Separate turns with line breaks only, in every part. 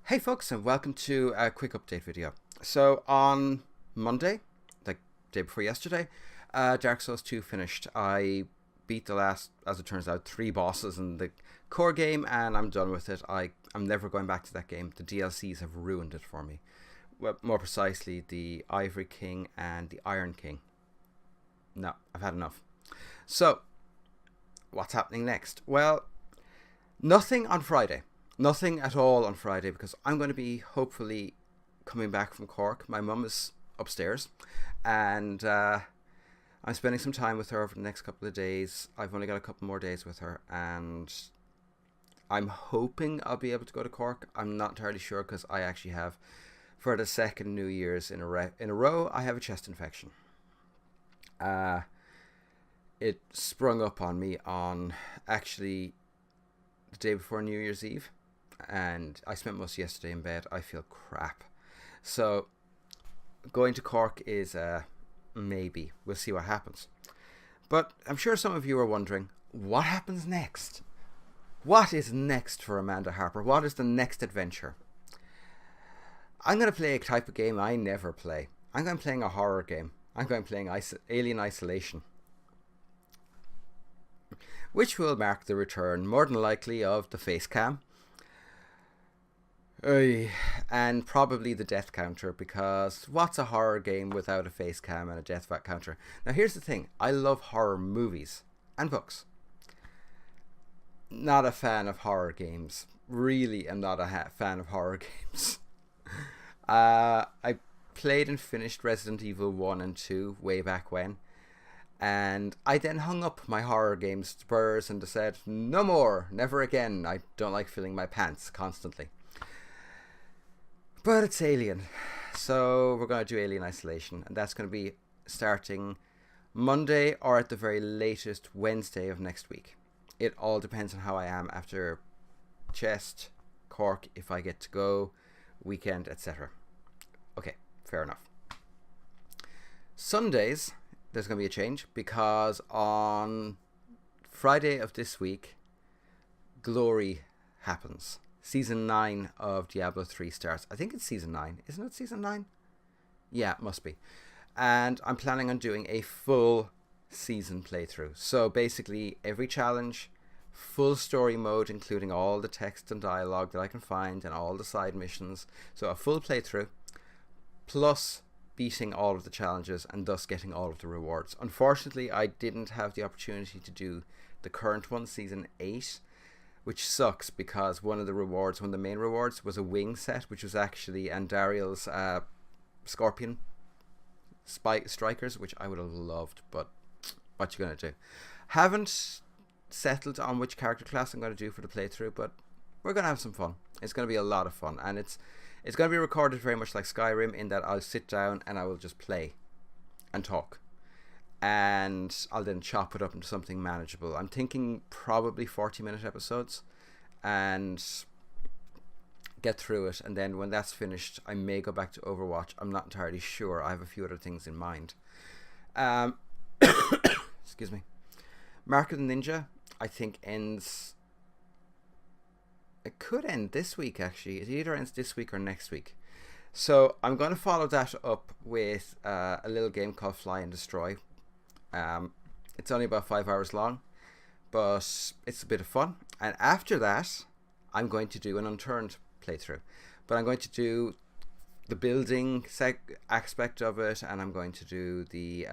Hey folks, and welcome to a quick update video. So on Monday, like day before yesterday, Dark Souls 2 finished. I beat the last, as it turns out, 3 bosses in the core game, and I'm done with it. I'm never going back to that game. The DLCs have ruined it for me. Well, more precisely, the Ivory King and the Iron King. No, I've had enough. So, what's happening next? Well, nothing on Friday. Nothing at all on Friday because I'm going to be hopefully coming back from Cork. My mum is upstairs and I'm spending some time with her over the next couple of days. I've only got a couple more days with her and I'm hoping I'll be able to go to Cork. I'm not entirely sure because I actually have, for the second New Year's in a row, I have a chest infection. It sprung up on me on actually the day before New Year's Eve, and I spent most of yesterday in bed. I feel crap. So going to Cork is maybe. We'll see what happens. But I'm sure some of you are wondering, what happens next? What is next for Amanda Harper? What is the next adventure? I'm going to play a type of game I never play. I'm going to be playing a horror game. I'm going to be playing Alien Isolation, which will mark the return, more than likely, of the face cam. And probably the death counter, because what's a horror game without a face cam and a death counter? Now here's the thing, I love horror movies and books. Not a fan of horror games. Really am not a fan of horror games. I played and finished Resident Evil 1 and 2 way back when. And I then hung up my horror game spurs and said, no more, never again. I don't like filling my pants constantly. But it's Alien. So we're going to do Alien Isolation. And that's going to be starting Monday or at the very latest Wednesday of next week. It all depends on how I am after chest, Cork, if I get to go, weekend, etc. Okay, fair enough. Sundays, there's going to be a change because on Friday of this week, Glory happens. Season 9 of Diablo 3 starts. I think it's Season 9. Isn't it Season 9? Yeah, it must be. And I'm planning on doing a full season playthrough. So basically, every challenge, full story mode, including all the text and dialogue that I can find and all the side missions. So a full playthrough, plus beating all of the challenges and thus getting all of the rewards. Unfortunately, I didn't have the opportunity to do the current one, Season 8, which sucks because one of the main rewards was a wing set, which was actually Andariel's Scorpion Strikers, which I would have loved, but what you gonna do? Haven't settled on which character class I'm going to do for the playthrough, but we're going to have some fun. It's going to be a lot of fun, and it's going to be recorded very much like Skyrim in that I'll sit down and I will just play and talk, and I'll then chop it up into something manageable. I'm thinking probably 40-minute episodes and get through it, and then when that's finished I may go back to Overwatch. I'm not entirely sure. I have a few other things in mind. Excuse me. Mark of the Ninja, I think, ends. It could end this week, actually. It either ends this week or next week. So I'm going to follow that up with a little game called Fly and Destroy. It's only about 5 hours long, but it's a bit of fun. And after that, I'm going to do an Unturned playthrough. But I'm going to do the building aspect of it, and I'm going to do the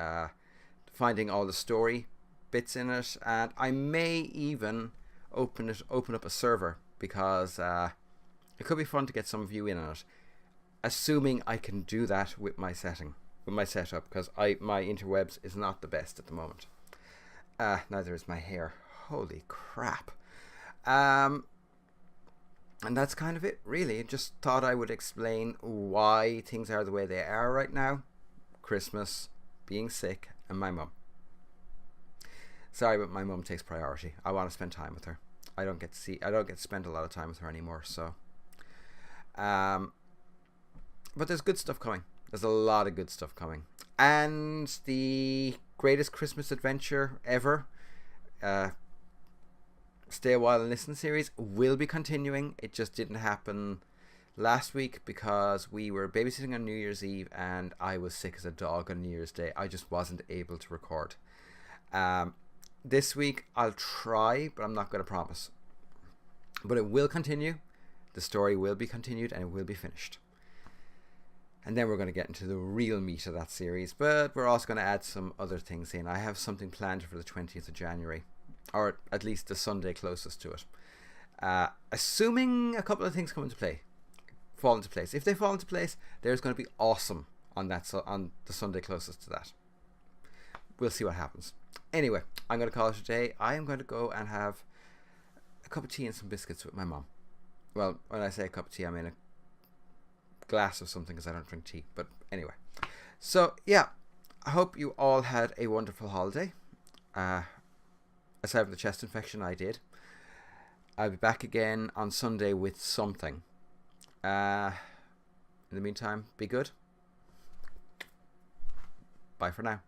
finding all the story bits in it, and I may even open up a server because it could be fun to get some of you in on it, assuming I can do that with my setup, because my interwebs is not the best at the moment. Neither is my hair. Holy crap. And that's kind of it, really. Just thought I would explain why things are the way they are right now. Christmas, being sick, and my mum. Sorry, but my mum takes priority. I want to spend time with her. I don't get to spend a lot of time with her anymore. So, but there's good stuff coming. There's a lot of good stuff coming, and the greatest Christmas adventure ever, Stay a While and Listen series will be continuing. It just didn't happen Last week, because we were babysitting on New Year's Eve and I was sick as a dog on New Year's Day, I just wasn't able to record. This week I'll try, but I'm not going to promise. But it will continue. The story will be continued and it will be finished. And then we're going to get into the real meat of that series. But we're also going to add some other things in. I have something planned for the 20th of January. Or at least the Sunday closest to it. Assuming a couple of things fall into place. If they fall into place, there's going to be awesome on the Sunday closest to that. We'll see what happens. Anyway, I'm going to call it a day. I am going to go and have a cup of tea and some biscuits with my mom. Well, when I say a cup of tea, I mean a glass of something, because I don't drink tea. But anyway, so yeah, I hope you all had a wonderful holiday. Aside from the chest infection, I did. I'll be back again on Sunday with something. In the meantime, be good. Bye for now.